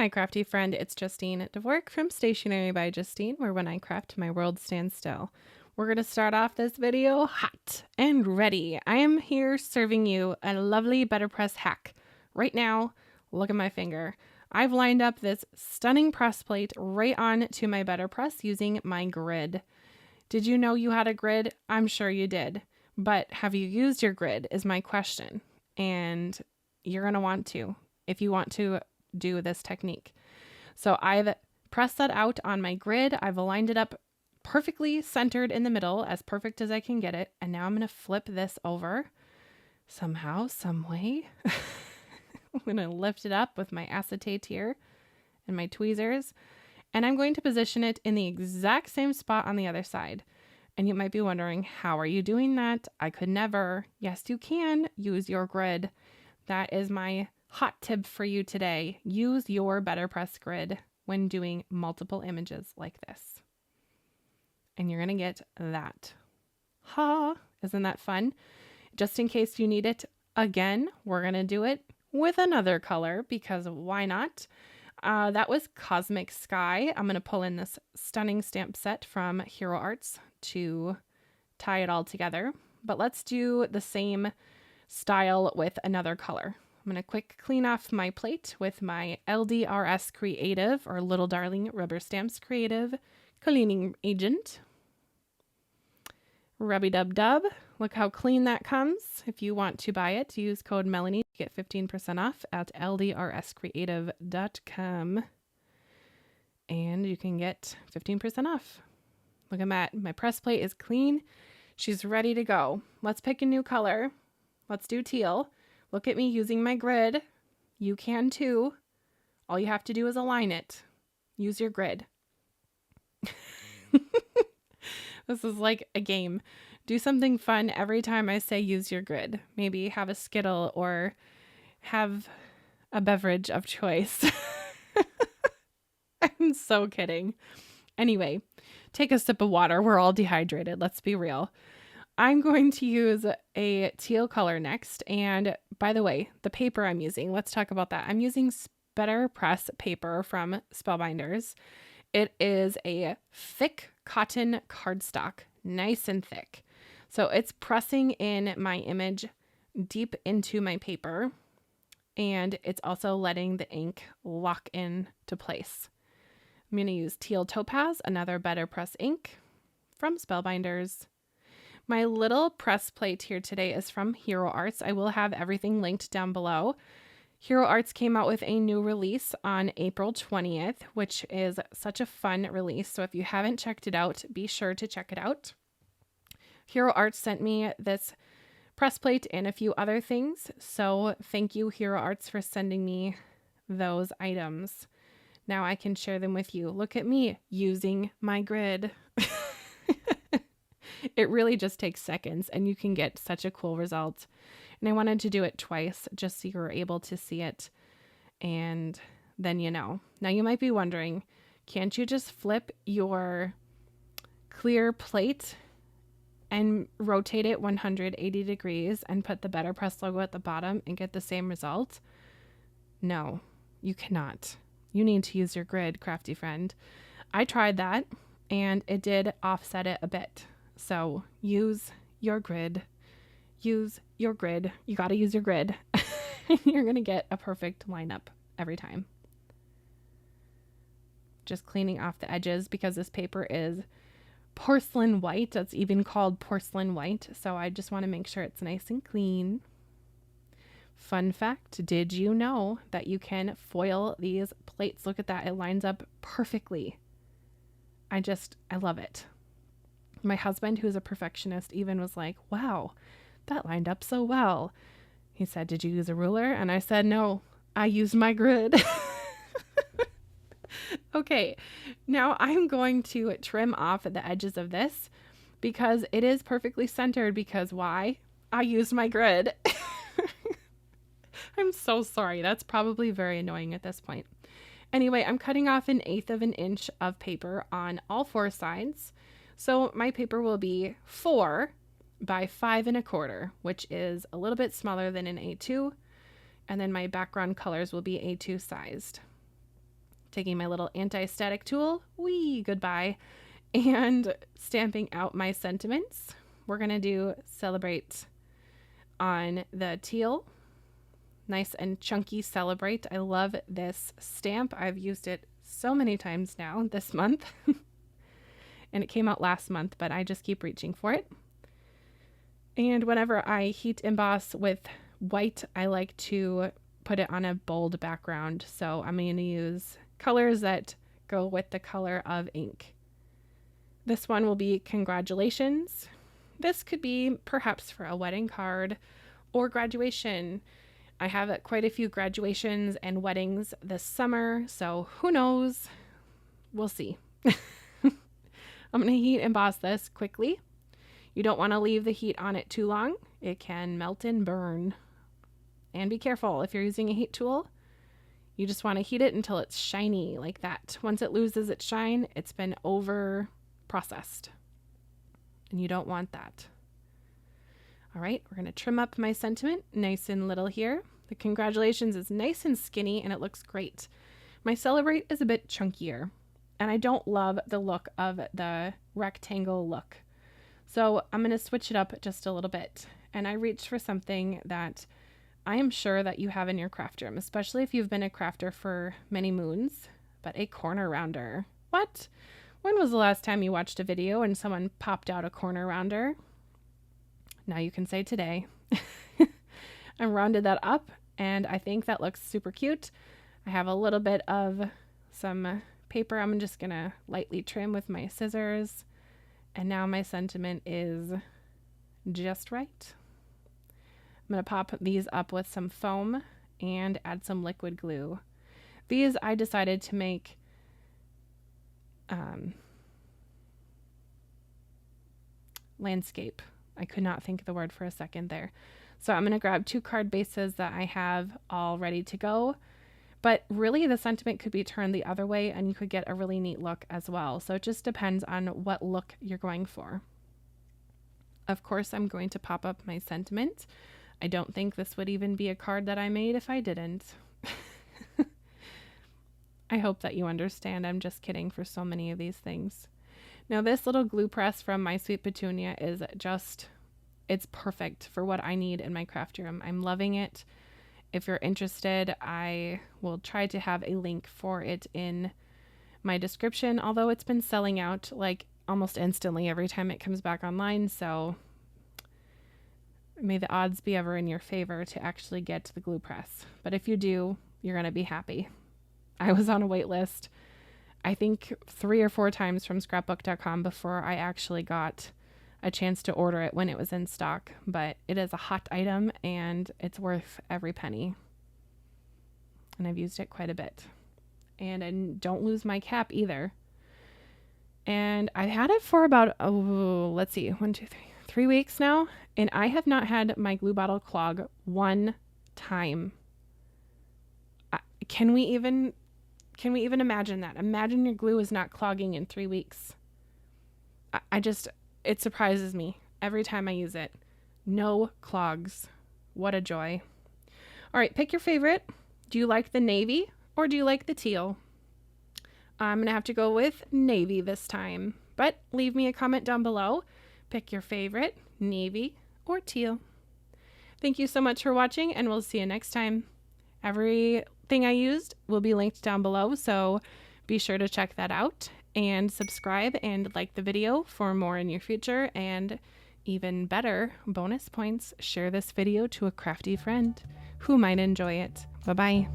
Hi, crafty friend. It's Justine Dvorak from Stationery by Justine, where when I craft, my world stands still. We're going to start off this video hot and ready. I am here serving you a lovely Letterpress hack. Right now, look at my finger. I've lined up this stunning press plate right on to my Letterpress using my grid. Did you know you had a grid? I'm sure you did. But have you used your grid is my question. And you're going to want to if you want to do this technique. So I've pressed that out on my grid. I've aligned it up perfectly centered in the middle, as perfect as I can get it. And now I'm going to flip this over somehow, some way. I'm going to lift it up with my acetate here and my tweezers. And I'm going to position it in the exact same spot on the other side. And you might be wondering, how are you doing that? I could never. Yes, you can use your grid. That is my hot tip for you today. Use your Letterpress grid when doing multiple images like this. And you're going to get that. Ha! Isn't that fun? Just in case you need it again, we're going to do it with another color because why not? That was Cosmic Sky. I'm going to pull in this stunning stamp set from Hero Arts to tie it all together. But let's do the same style with another color. I'm going to quick clean off my plate with my LDRS Creative, or Little Darling Rubber Stamps Creative cleaning agent. Rubby-dub-dub. Look how clean that comes. If you want to buy it, use code Melanie to get 15% off at ldrscreative.com. And you can get 15% off. Look at that. My press plate is clean. She's ready to go. Let's pick a new color. Let's do teal. Look at me using my grid. You can too. All you have to do is align it. Use your grid. This is like a game. Do something fun every time I say use your grid. Maybe have a Skittle or have a beverage of choice. I'm so kidding. Anyway, take a sip of water. We're all dehydrated. Let's be real. I'm going to use a teal color next. And by the way, the paper I'm using, let's talk about that. I'm using Letterpress paper from Spellbinders. It is a thick cotton cardstock, nice and thick. So it's pressing in my image deep into my paper. And it's also letting the ink lock into place. I'm going to use Teal Topaz, another Letterpress ink from Spellbinders. My little press plate here today is from Hero Arts. I will have everything linked down below. Hero Arts came out with a new release on April 20th, which is such a fun release. So if you haven't checked it out, be sure to check it out. Hero Arts sent me this press plate and a few other things. So thank you, Hero Arts, for sending me those items. Now I can share them with you. Look at me using my grid. It really just takes seconds and you can get such a cool result. And I wanted to do it twice just so you were able to see it. And then you know. Now you might be wondering, can't you just flip your clear plate and rotate it 180 degrees and put the Letterpress logo at the bottom and get the same result? No, you cannot. You need to use your grid, crafty friend. I tried that and it did offset it a bit. So use your grid. Use your grid. You got to use your grid. You're going to get a perfect lineup every time. Just cleaning off the edges because this paper is porcelain white. It's even called porcelain white. So I just want to make sure it's nice and clean. Fun fact, did you know that you can foil these plates? Look at that. It lines up perfectly. I love it. My husband, who's a perfectionist, even was like, wow, that lined up so well. He said, did you use a ruler? And I said, no, I used my grid. Okay, now I'm going to trim off the edges of this because it is perfectly centered because why? I used my grid. I'm so sorry. That's probably very annoying at this point. Anyway, I'm cutting off 1/8 of an inch of paper on all four sides. So my paper will be 4 by 5 1/4, which is a little bit smaller than an A2. And then my background colors will be A2 sized. taking my little anti-static tool, wee, goodbye, and stamping out my sentiments. We're gonna do Celebrate on the teal. Nice and chunky Celebrate. I love this stamp. I've used it so many times now this month. And it came out last month, but I just keep reaching for it. And whenever I heat emboss with white, I like to put it on a bold background. So I'm going to use colors that go with the color of ink. This one will be Congratulations. This could be perhaps for a wedding card or graduation. I have quite a few graduations and weddings this summer, so who knows? We'll see. I'm going to heat emboss this quickly. You don't want to leave the heat on it too long. It can melt and burn. And be careful if you're using a heat tool. You just want to heat it until it's shiny like that. Once it loses its shine, it's been over processed. And you don't want that. All right, we're going to trim up my sentiment nice and little here. The Congratulations is nice and skinny and it looks great. My Celebrate is a bit chunkier and I don't love the look of the rectangle look. So I'm going to switch it up just a little bit. And I reached for something that I am sure that you have in your craft room, especially if you've been a crafter for many moons, but a corner rounder. What? When was the last time you watched a video and someone popped out a corner rounder? Now you can say today. I rounded that up and I think that looks super cute. I have a little bit of some paper I'm just gonna lightly trim with my scissors. And now my sentiment is just right. I'm gonna pop these up with some foam and add some liquid glue. These I decided to make landscape. I could not think of the word for a second there. So I'm going to grab 2 card bases that I have all ready to go. But really the sentiment could be turned the other way and you could get a really neat look as well. So it just depends on what look you're going for. Of course, I'm going to pop up my sentiment. I don't think this would even be a card that I made if I didn't. I hope that you understand. I'm just kidding for so many of these things. Now this little glue press from My Sweet Petunia is just, it's perfect for what I need in my craft room. I'm loving it. If you're interested, I will try to have a link for it in my description, although it's been selling out like almost instantly every time it comes back online. So may the odds be ever in your favor to actually get the glue press. But if you do, you're going to be happy. I was on a wait list, I think 3 or 4 times from scrapbook.com before I actually got a chance to order it when it was in stock, but it is a hot item and it's worth every penny. And I've used it quite a bit. And I don't lose my cap either. And I've had it for about, let's see, 1, 2, 3, 3 weeks now. And I have not had my glue bottle clog one time. Can we even imagine that? Imagine your glue is not clogging in 3 weeks. It surprises me every time I use it. No clogs. What a joy. All right, pick your favorite. Do you like the navy or do you like the teal? I'm going to have to go with navy this time, but leave me a comment down below. Pick your favorite, navy or teal. Thank you so much for watching and we'll see you next time. Everything I used will be linked down below, so be sure to check that out and subscribe and like the video for more in your future, and even better bonus points, share this video to a crafty friend who might enjoy it. Bye-bye.